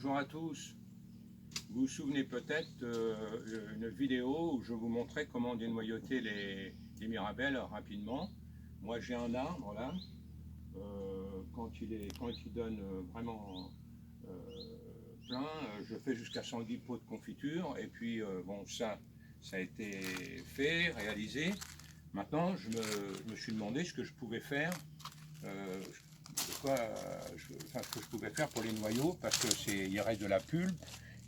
Bonjour à tous. Vous vous souvenez peut-être une vidéo où je vous montrais comment dénoyauter les mirabelles rapidement. Moi j'ai un arbre là, quand il donne vraiment plein, je fais jusqu'à 110 pots de confiture et puis bon ça a été fait, réalisé. Maintenant je me suis demandé ce que je pouvais faire. Ce que je pouvais faire pour les noyaux, parce qu'il reste de la pulpe,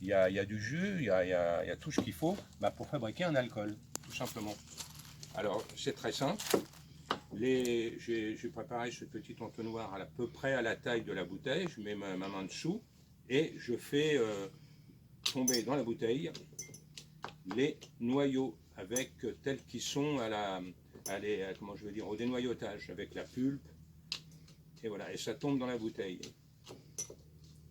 il y a du jus, il y a tout ce qu'il faut pour fabriquer un alcool, tout simplement. Alors c'est très simple. J'ai préparé ce petit entonnoir à peu près à la taille de la bouteille. Je mets ma main dessous et je fais tomber dans la bouteille les noyaux avec tels qu'ils sont comment je veux dire, au dénoyautage, avec la pulpe. Et voilà, et ça tombe dans la bouteille.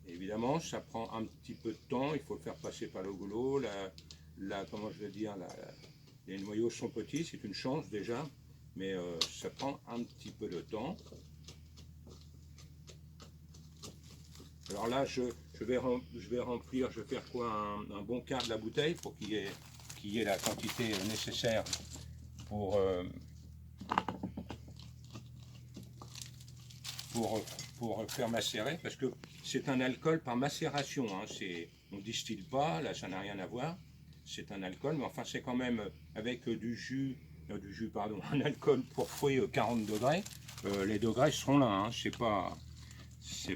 Et évidemment, ça prend un petit peu de temps, il faut le faire passer par le goulot. Comment je veux dire, les noyaux sont petits, c'est une chance déjà, mais ça prend un petit peu de temps. Alors là, je vais remplir, je vais faire quoi, un bon quart de la bouteille pour qu'il y ait la quantité nécessaire pour faire macérer, parce que c'est un alcool par macération, hein. On ne distille pas, là ça n'a rien à voir, c'est un alcool, mais enfin c'est quand même avec un alcool pour fruits 40 degrés, les degrés seront là, hein. C'est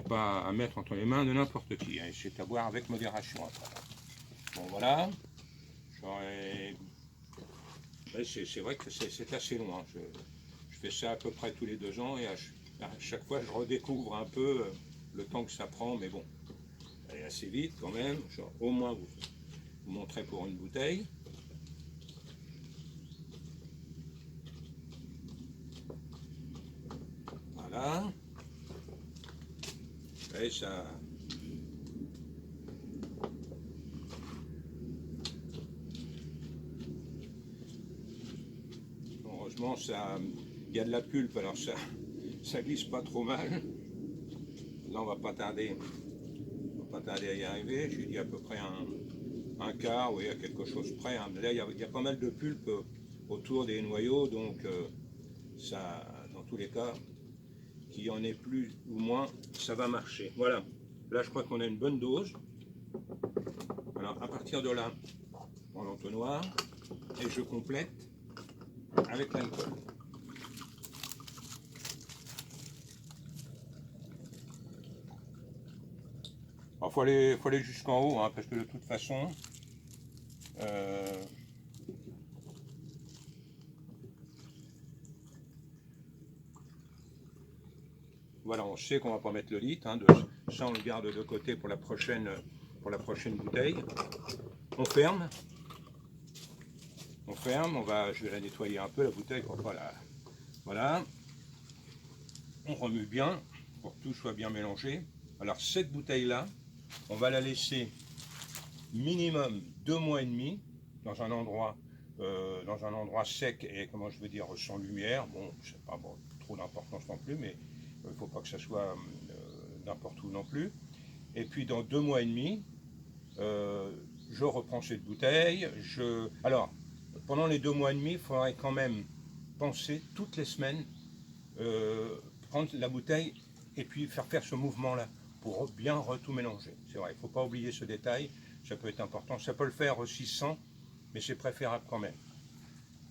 pas à mettre entre les mains de n'importe qui, hein. C'est à boire avec modération après. Bon voilà, c'est vrai que c'est assez long, hein. Je fais ça à peu près tous les 2 ans et à chaque fois je redécouvre un peu le temps que ça prend, mais bon, allez assez vite quand même. Au moins vous montrer pour une bouteille. Voilà. Et ça. Heureusement, il y a de la pulpe, alors ça glisse pas trop mal. Là, on va pas tarder à y arriver. J'ai dit à peu près un quart, oui, à quelque chose près, hein. Là, il y a pas mal de pulpe autour des noyaux, donc ça, dans tous les cas, qu'il y en ait plus ou moins, ça va marcher. Voilà. Là, je crois qu'on a une bonne dose. Alors, à partir de là, dans l'entonnoir, et je complète avec l'alcool. Il faut aller jusqu'en haut, hein, parce que de toute façon, voilà, on sait qu'on ne va pas mettre le litre, hein, ça on le garde de côté pour la prochaine bouteille. On ferme, je vais la nettoyer un peu la bouteille pour pas la... Voilà, on remue bien pour que tout soit bien mélangé. Alors cette bouteille là, on va la laisser minimum 2 mois et demi dans un endroit sec et, comment je veux dire, sans lumière. Bon, c'est pas trop d'importance non plus, mais il ne faut pas que ça soit n'importe où non plus. Et puis dans 2 mois et demi, je reprends cette bouteille. Alors, pendant les 2 mois et demi, il faudrait quand même penser toutes les semaines, prendre la bouteille et puis faire ce mouvement-là pour bien tout mélanger. C'est vrai, il ne faut pas oublier ce détail, ça peut être important. Ça peut le faire aussi sans, mais c'est préférable quand même.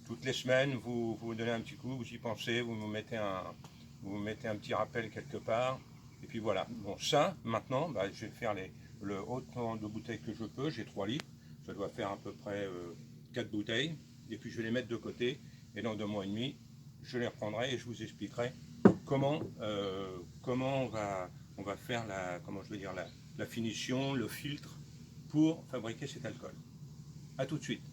Toutes les semaines, vous donnez un petit coup, vous y pensez, vous mettez un petit rappel quelque part, et puis voilà. Bon, ça, maintenant, je vais faire le autant de bouteilles que je peux. J'ai 3 litres, ça doit faire à peu près 4 bouteilles, et puis je vais les mettre de côté, et dans 2 mois et demi, je les reprendrai et je vous expliquerai comment on va faire la finition, le filtre pour fabriquer cet alcool. A tout de suite.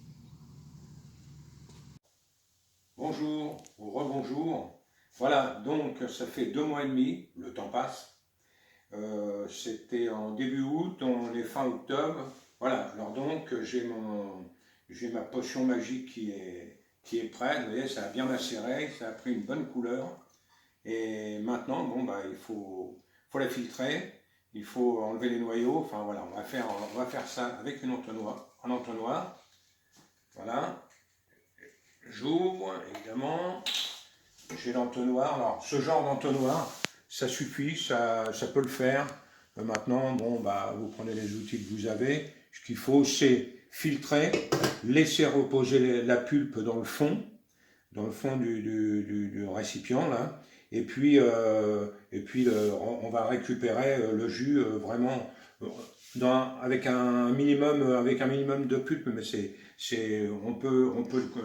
Bonjour ou rebonjour. Voilà, donc ça fait 2 mois et demi, le temps passe. C'était en début août, on est fin octobre. Voilà, alors donc j'ai ma potion magique qui est prête. Vous voyez, ça a bien macéré, ça a pris une bonne couleur. Et maintenant, bon, il faut la filtrer. il faut enlever les noyaux. Enfin voilà, on va faire ça avec un entonnoir. Voilà. J'ouvre, évidemment. J'ai l'entonnoir. Alors, ce genre d'entonnoir, ça suffit, ça peut le faire. Maintenant, bon, bah, vous prenez les outils que vous avez. Ce qu'il faut, c'est filtrer, laisser reposer la pulpe dans le fond du récipient, là. Et puis on va récupérer le jus vraiment avec un minimum de pulpe, mais on peut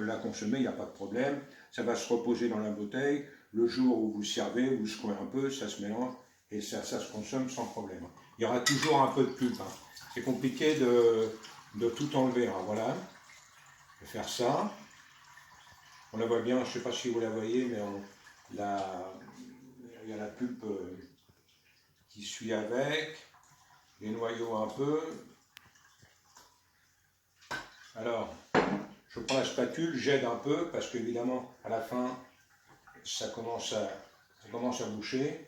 la consommer, il n'y a pas de problème. Ça va se reposer dans la bouteille. Le jour où vous servez, vous secouez un peu, ça se mélange et ça se consomme sans problème. Il y aura toujours un peu de pulpe. Hein. C'est compliqué de tout enlever. Hein. Voilà. Je vais faire ça. On la voit bien, je ne sais pas si vous la voyez, mais il y a la pulpe qui suit avec, les noyaux un peu. Alors, je prends la spatule, j'aide un peu, parce qu'évidemment, à la fin, ça commence à boucher.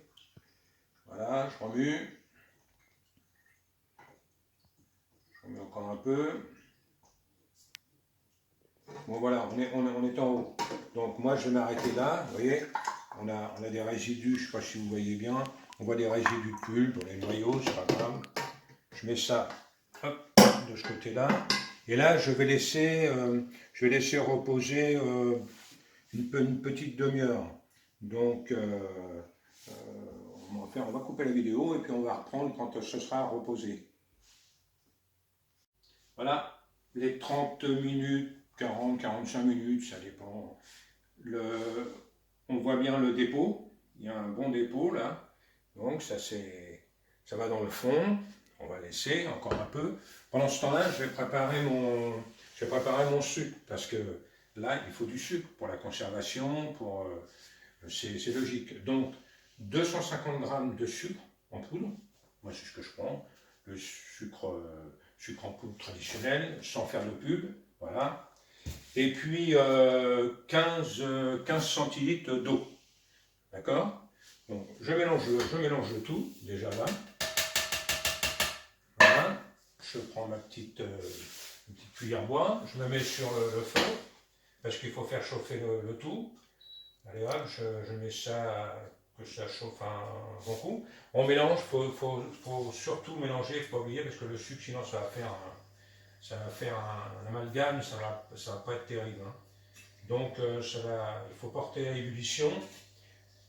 Voilà, je remue. Je remue encore un peu. Bon voilà, on est en haut. Donc moi je vais m'arrêter là, vous voyez, on a des résidus, je ne sais pas si vous voyez bien, on voit des résidus de pulpe, les noyaux, c'est pas grave. Je mets ça hop, de ce côté-là. Et là je vais laisser reposer une petite demi-heure. Donc on va couper la vidéo et puis on va reprendre quand ce sera reposé. Voilà, les 30 minutes. 40, 45 minutes, ça dépend. On voit bien le dépôt, il y a un bon dépôt là, donc ça va dans le fond, on va laisser encore un peu. Pendant ce temps-là, je vais préparer mon sucre, parce que là, il faut du sucre pour la conservation, c'est logique. Donc, 250 g de sucre en poudre, moi c'est ce que je prends, le sucre en poudre traditionnel, sans faire de pub, voilà. Et puis 15 centilitres d'eau. D'accord? Donc je mélange le tout, déjà là. Voilà. Je prends ma petite cuillère bois, je me mets sur le feu, parce qu'il faut faire chauffer le tout. Allez hop, je mets ça, que ça chauffe un bon coup. On mélange, faut surtout mélanger, il ne faut pas oublier, parce que le sucre, sinon ça va faire un amalgame, ça va pas être terrible. Hein. Donc il faut porter à ébullition.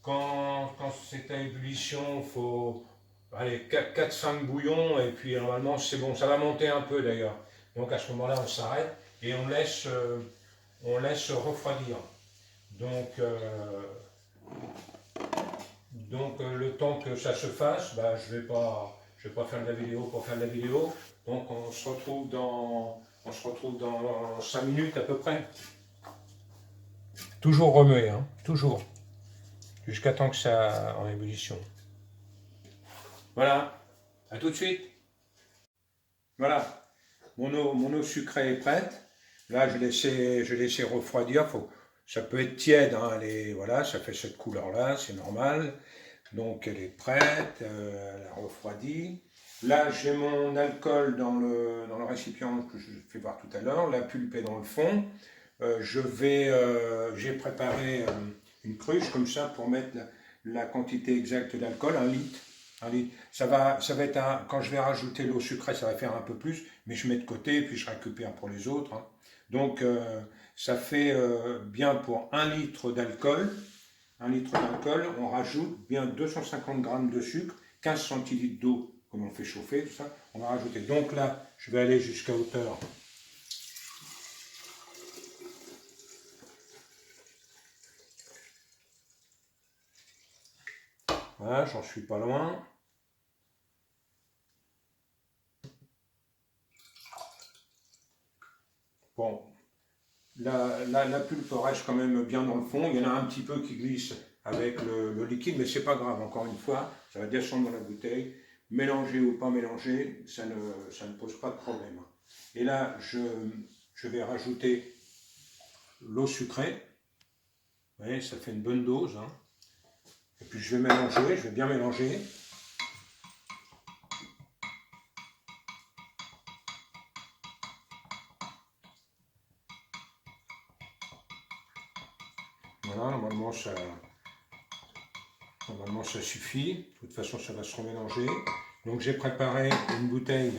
Quand c'est à ébullition, il faut 4-5 bouillons et puis normalement c'est bon. Ça va monter un peu d'ailleurs. Donc à ce moment-là, on s'arrête et on laisse refroidir. Donc le temps que ça se fasse, bah, je vais pas faire de la vidéo pour faire de la vidéo. Donc on se retrouve dans 5 minutes à peu près. Toujours remuer, hein, toujours. Jusqu'à temps que ça en ébullition. Voilà, à tout de suite. Voilà, mon eau sucrée est prête. Là, je laissais refroidir. Ça peut être tiède, hein, voilà, ça fait cette couleur-là, c'est normal. Donc elle est prête, elle a refroidi. Là, j'ai mon alcool dans le récipient que je vais voir tout à l'heure. La pulpe est dans le fond. J'ai préparé une cruche comme ça pour mettre la quantité exacte d'alcool, 1 litre. 1 litre. Ça va être quand je vais rajouter l'eau sucrée, ça va faire un peu plus, mais je mets de côté et puis je récupère pour les autres. Hein. Donc ça fait bien pour 1 litre d'alcool. 1 litre d'alcool, on rajoute bien 250 g de sucre, 15 centilitres d'eau, comme on fait chauffer, tout ça, on va rajouter. Donc là, je vais aller jusqu'à hauteur. Voilà, j'en suis pas loin. Bon, la pulpe reste quand même bien dans le fond. Il y en a un petit peu qui glisse avec le liquide, mais c'est pas grave. Encore une fois, ça va descendre dans la bouteille. Mélanger ou pas mélanger, ça ne pose pas de problème. Et là, je vais rajouter l'eau sucrée. Vous voyez, ça fait une bonne dose. Hein. Et puis je vais bien mélanger. Voilà, normalement ça suffit. De toute façon, ça va se remélanger. Donc j'ai préparé une bouteille.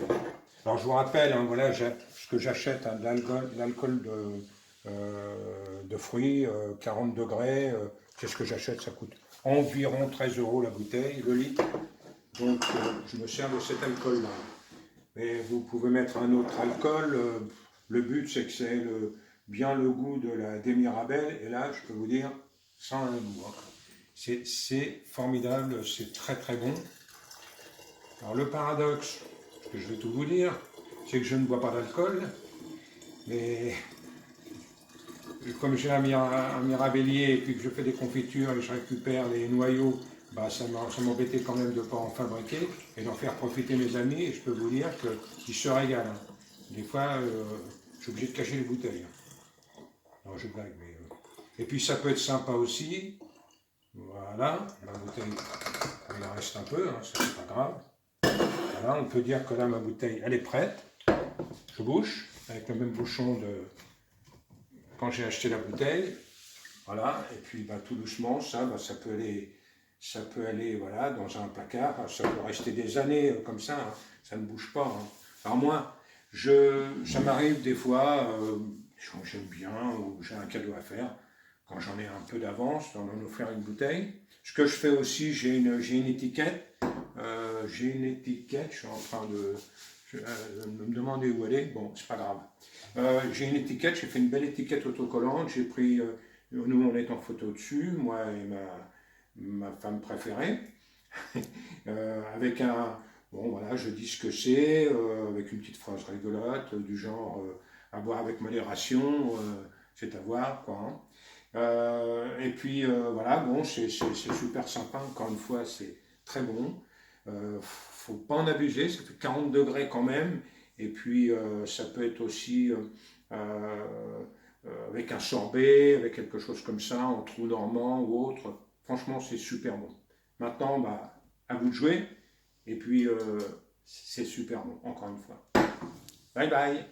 Alors je vous rappelle, hein, voilà ce que j'achète, hein, de l'alcool de fruits, 40 degrés. Qu'est-ce que j'achète? Ça coûte environ 13 € la bouteille, le litre. Donc je me sers de cet alcool-là. Mais vous pouvez mettre un autre alcool. Le but, c'est que c'est bien le goût de la demi-Mirabelle. Et là, je peux vous dire, sans un mot. C'est formidable, c'est très très bon. Alors le paradoxe, que je vais tout vous dire, c'est que je ne bois pas d'alcool. Mais comme j'ai un mirabellier et puis que je fais des confitures et je récupère les noyaux, bah ça m'embêtait quand même de ne pas en fabriquer et d'en faire profiter mes amis. Et je peux vous dire qu'ils se régalent. Hein. Des fois, je suis obligé de cacher les bouteilles. Non, je blague, mais... Et puis ça peut être sympa aussi. Voilà, ma bouteille, il en reste un peu, hein, ça c'est pas grave. Voilà, on peut dire que là, ma bouteille, elle est prête. Je bouche avec le même bouchon de quand j'ai acheté la bouteille. Voilà, et puis bah, tout doucement, ça peut aller voilà, dans un placard. Ça peut rester des années comme ça, hein, ça ne bouge pas. Hein. Alors moi, ça m'arrive des fois, j'aime bien ou j'ai un cadeau à faire, quand j'en ai un peu d'avance, d'en offrir une bouteille. Ce que je fais aussi, j'ai une étiquette. Je suis en train de me demander où elle est. Bon, c'est pas grave. J'ai une étiquette, j'ai fait une belle étiquette autocollante. J'ai pris, nous on est en photo dessus, moi et ma femme préférée, avec un, bon voilà, je dis ce que c'est, avec une petite phrase rigolote, du genre à boire avec modération, c'est à voir quoi. Hein. Et puis voilà, bon, c'est super sympa, encore une fois, c'est très bon. Faut pas en abuser, ça fait 40 degrés quand même. Et puis ça peut être aussi avec un sorbet, avec quelque chose comme ça, en trou normand ou autre. Franchement, c'est super bon. Maintenant, bah, à vous de jouer. Et puis, c'est super bon, encore une fois. Bye bye!